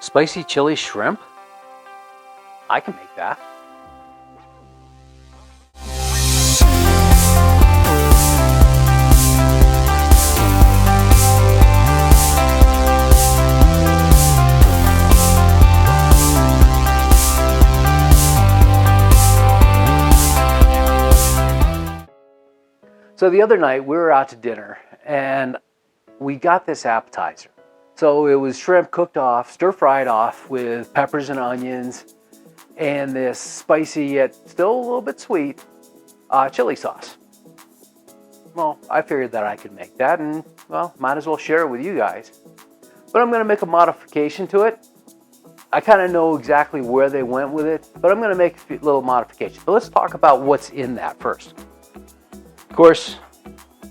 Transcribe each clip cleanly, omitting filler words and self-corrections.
Spicy chili shrimp? I can make that. So the other night we were out to dinner and we got this appetizer. So it was shrimp cooked off, stir-fried off with peppers and onions and this spicy yet still a little bit sweet chili sauce. Well, I figured that I could make that and, well, might as well share it with you guys. But I'm going to make a modification to it. I kind of know exactly where they went with it, but I'm going to make a little modification. But let's talk about what's in that first. Of course,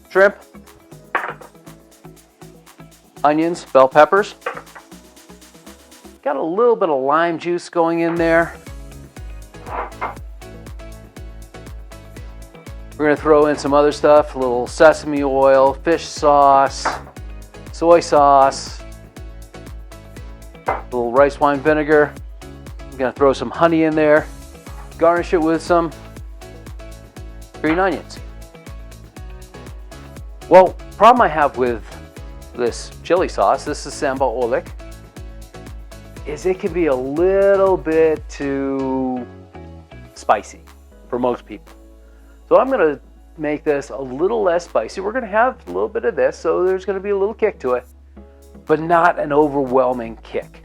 shrimp, onions, bell peppers. Got a little bit of lime juice going in there. We're going to throw in some other stuff, a little sesame oil, fish sauce, soy sauce, a little rice wine vinegar. I'm going to throw some honey in there. Garnish it with some green onions. Well, the problem I have with this chili sauce, this is Sambal Oeleck, is it can be a little bit too spicy for most people. So I'm going to make this a little less spicy. We're going to have a little bit of this, so there's going to be a little kick to it, but not an overwhelming kick.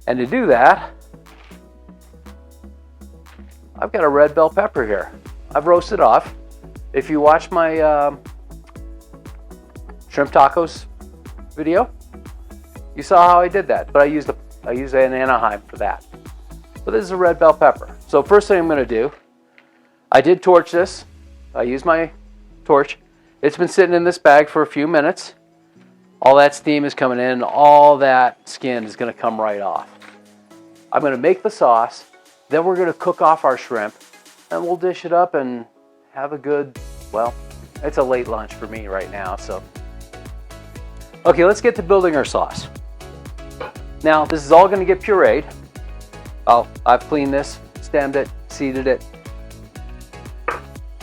And to do that, I've got a red bell pepper here. I've roasted off. If you watch my shrimp tacos video, you saw how I did that, but I used an Anaheim for that. But this is a red bell pepper. So first thing I'm going to do, I did torch this. I used my torch. It's been sitting in this bag for a few minutes. All that steam is coming in. All that skin is going to come right off. I'm going to make the sauce. Then we're going to cook off our shrimp. And we'll dish it up and have a good, well, it's a late lunch for me right now. So, okay, let's get to building our sauce. Now, this is all going to get pureed. I've cleaned this, stemmed it, seeded it.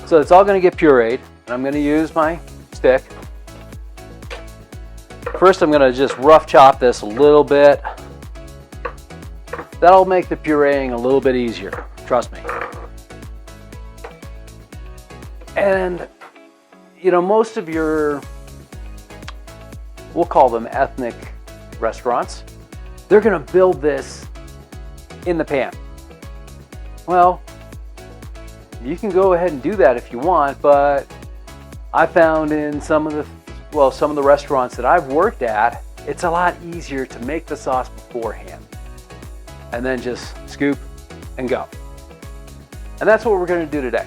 So it's all going to get pureed, and I'm going to use my stick. First, I'm going to just rough chop this a little bit. That'll make the pureeing a little bit easier, trust me. And, you know, most of your, we'll call them ethnic restaurants, they're going to build this in the pan. Well, you can go ahead and do that if you want, but I found in some of the restaurants that I've worked at, it's a lot easier to make the sauce beforehand and then just scoop and go. And that's what we're going to do today.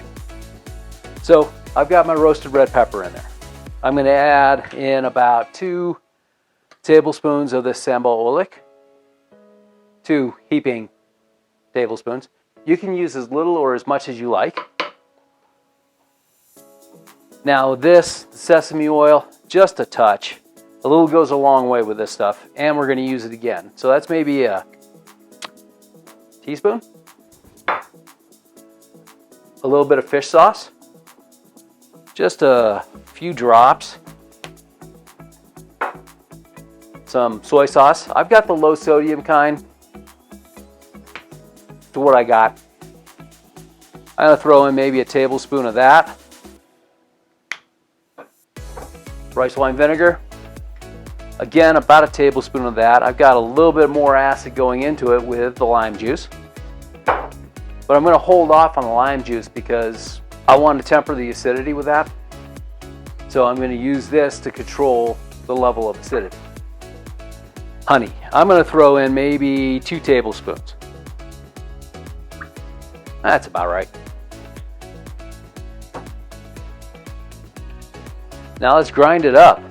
So I've got my roasted red pepper in there. I'm going to add in about 2 tablespoons of this Sambal Oeleck, 2 heaping tablespoons. You can use as little or as much as you like. Now this sesame oil, just a touch. A little goes a long way with this stuff, and we're going to use it again. So that's maybe a teaspoon. A little bit of fish sauce. Just a few drops. Some soy sauce. I've got the low sodium kind. To what I got. I'm going to throw in maybe a tablespoon of that. Rice wine vinegar. Again, about a tablespoon of that. I've got a little bit more acid going into it with the lime juice. But I'm going to hold off on the lime juice because I want to temper the acidity with that. So I'm going to use this to control the level of acidity. Honey. I'm going to throw in maybe 2 tablespoons. That's about right. Now let's grind it up.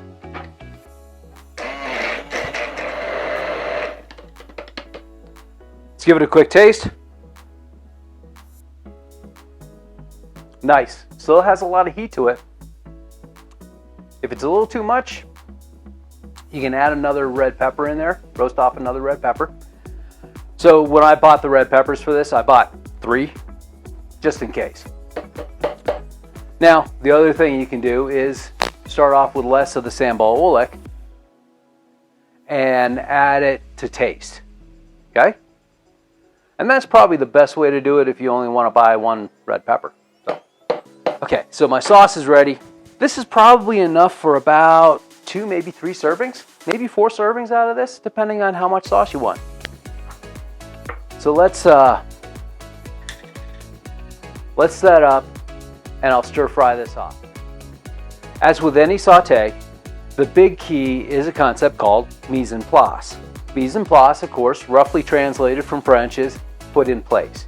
Let's give it a quick taste. Nice. Still has a lot of heat to it. If it's a little too much, you can add another red pepper in there. Roast off another red pepper. So when I bought the red peppers for this, I bought 3, just in case. Now, the other thing you can do is start off with less of the Sambal Oeleck and add it to taste, okay? And that's probably the best way to do it if you only want to buy 1 red pepper. Okay, so my sauce is ready. This is probably enough for about 2, maybe 3 servings, maybe 4 servings out of this, depending on how much sauce you want. So let's set up, and I'll stir fry this off. As with any sauté, the big key is a concept called mise en place. Mise en place, of course, roughly translated from French, is put in place.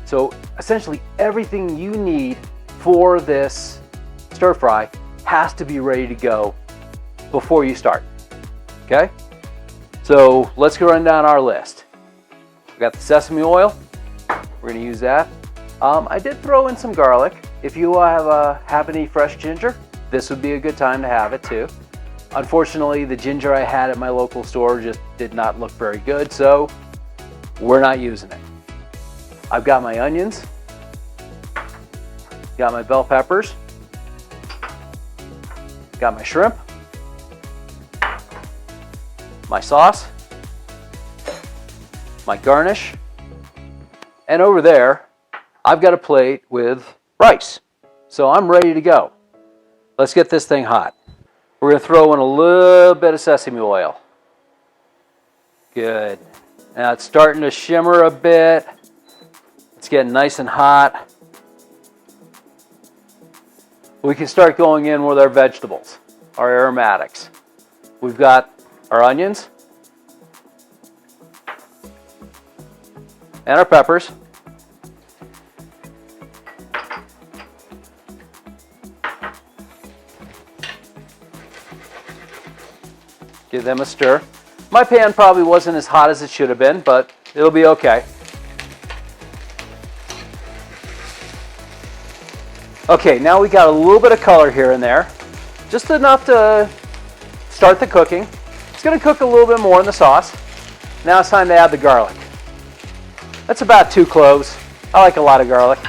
So essentially everything you need for this stir fry has to be ready to go before you start, okay? So let's go run down our list. We got the sesame oil, we're gonna use that. I did throw in some garlic. If you have any fresh ginger, this would be a good time to have it too. Unfortunately, the ginger I had at my local store just did not look very good, so we're not using it. I've got my onions, got my bell peppers, got my shrimp, my sauce, my garnish, and over there, I've got a plate with rice. So I'm ready to go. Let's get this thing hot. We're going to throw in a little bit of sesame oil. Good. Now it's starting to shimmer a bit. It's getting nice and hot. We can start going in with our vegetables, our aromatics. We've got our onions and our peppers. Give them a stir. My pan probably wasn't as hot as it should have been, but it'll be okay. Okay, now we got a little bit of color here and there. Just enough to start the cooking. It's going to cook a little bit more in the sauce. Now it's time to add the garlic. That's about 2 cloves. I like a lot of garlic.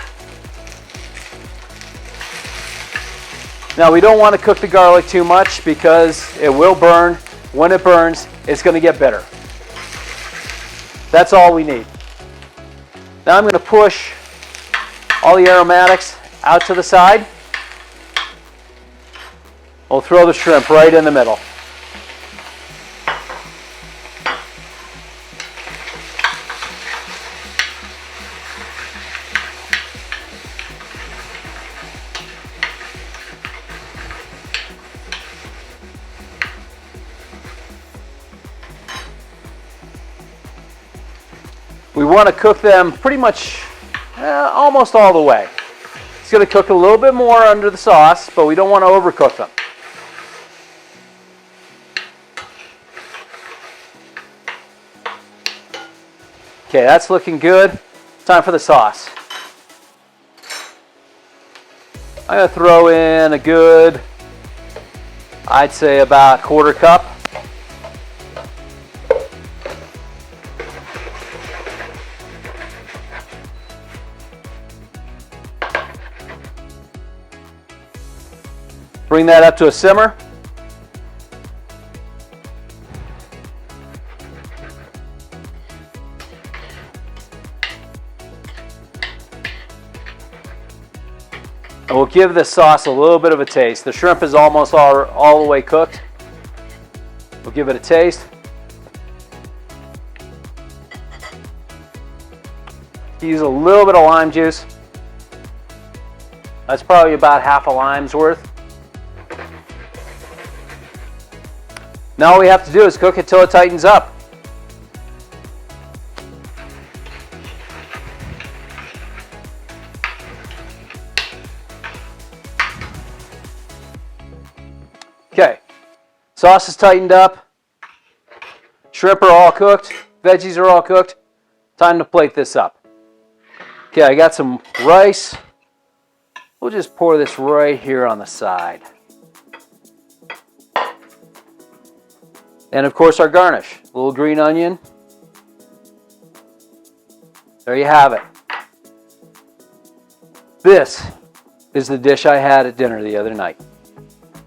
Now we don't want to cook the garlic too much because it will burn. When it burns, it's going to get bitter. That's all we need. Now I'm going to push all the aromatics out to the side. We'll throw the shrimp right in the middle. We want to cook them pretty much almost all the way. It's going to cook a little bit more under the sauce, but we don't want to overcook them. Okay, that's looking good. Time for the sauce. I'm going to throw in a good, I'd say about 1/4 cup. Bring that up to a simmer. And we'll give this sauce a little bit of a taste. The shrimp is almost all the way cooked. We'll give it a taste. Use a little bit of lime juice. That's probably about half a lime's worth. Now all we have to do is cook it till it tightens up. Okay, sauce is tightened up. Shrimp are all cooked. Veggies are all cooked. Time to plate this up. Okay, I got some rice. We'll just pour this right here on the side. And of course our garnish, a little green onion, There you have it. This is the dish I had at dinner the other night.